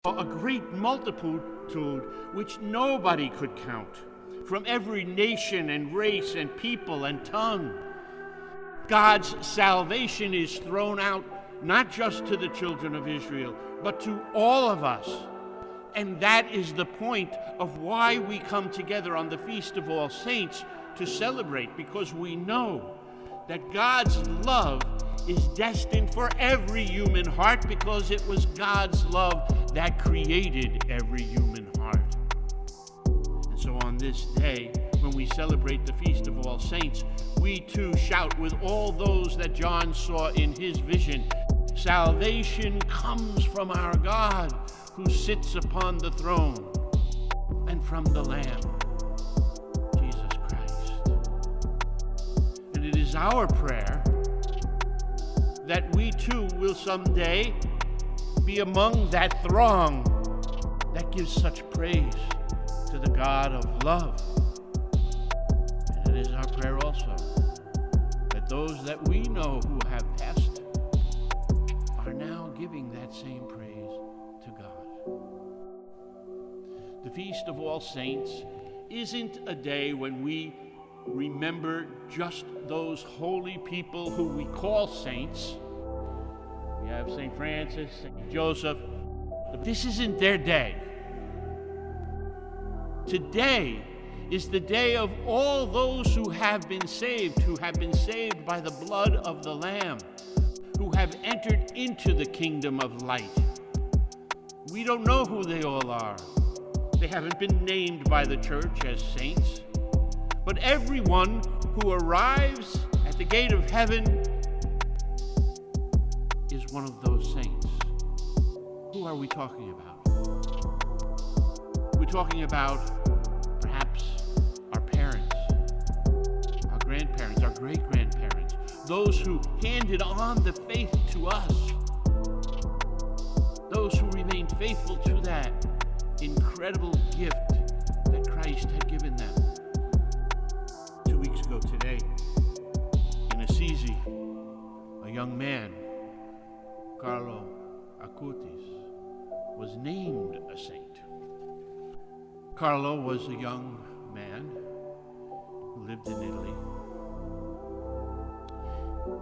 a great multitude which nobody could count, from every nation and race and people and tongue. God's salvation is thrown out not just to the children of Israel, but to all of us. And that is the point of why we come together on the Feast of All Saints to celebrate, because we know that God's love is destined for every human heart, because it was God's love that created every human heart. And so on this day, when we celebrate the Feast of All Saints, we too shout with all those that John saw in his vision, "Salvation comes from our God, who sits upon the throne, and from the Lamb, Jesus Christ." And it is our prayer that we too will someday be among that throng that gives such praise to the God of love. And it is our prayer also that those that we know who have passed are now giving that same praise to God. The Feast of All Saints isn't a day when we remember just those holy people who we call saints. We have St. Francis, St. Joseph, but this isn't their day. Today is the day of all those who have been saved by the blood of the Lamb, who have entered into the kingdom of light. We don't know who they all are. They haven't been named by the church as saints. But everyone who arrives at the gate of heaven is one of those saints. Who are we talking about? We're talking about perhaps our parents, our grandparents, our great-grandparents, those who handed on the faith to us, those who remained faithful to that incredible gift that Christ had given them. 2 weeks ago today, in Assisi, a young man, Carlo Acutis, was named a saint. Carlo was a young man who lived in Italy.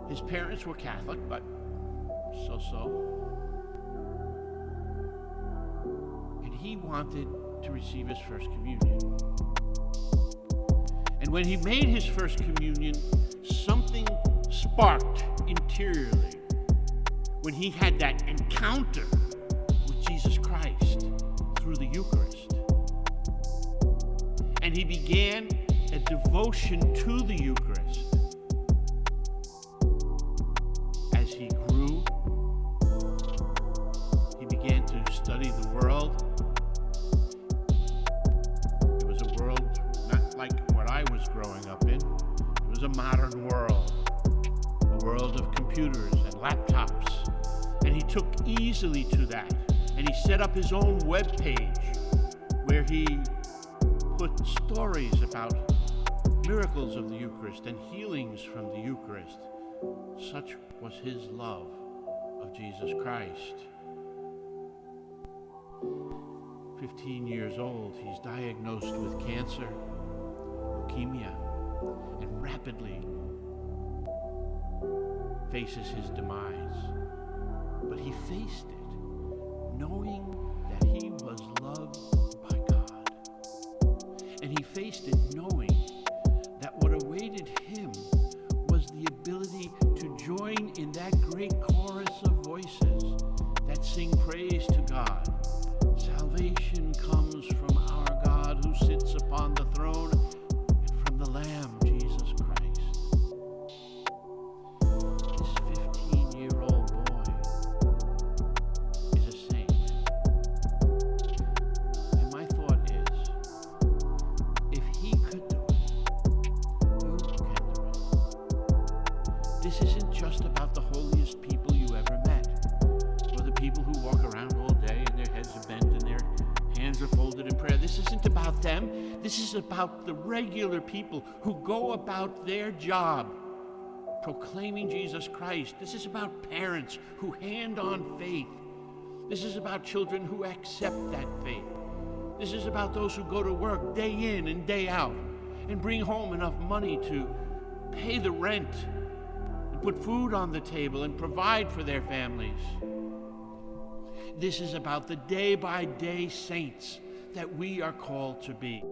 His parents were Catholic, but so-so. And he wanted to receive his first communion. And when he made his first communion, something sparked interiorly when he had that encounter with Jesus Christ through the Eucharist. And he began a devotion to the Eucharist. As he grew, he began to study the world. It was a world not like what I was growing up in. It was a modern world, a world of computers and laptops. And he took easily to that. And he set up his own web page where he put stories about miracles of the Eucharist and healings from the Eucharist. Such was his love of Jesus Christ. 15 years old, he's diagnosed with cancer, leukemia, and rapidly faces his demise. But he faced it, knowing that he was loved by God. And he faced it knowing that what awaited him was the ability to join in that great chorus of voices that sing praise to God. Salvation comes from our God who sits upon the throne and from the Lamb, Jesus Christ. This 15-year-old boy is a saint. And my thought is, if he could do it, you can do it. This isn't just about the holiest people you ever met, or the people who walk around all day and their heads are bent and their hands are folded in prayer. This isn't about them. This is about the regular people who go about their job proclaiming Jesus Christ. This is about parents who hand on faith. This is about children who accept that faith. This is about those who go to work day in and day out and bring home enough money to pay the rent and put food on the table and provide for their families. This is about the day-by-day saints that we are called to be.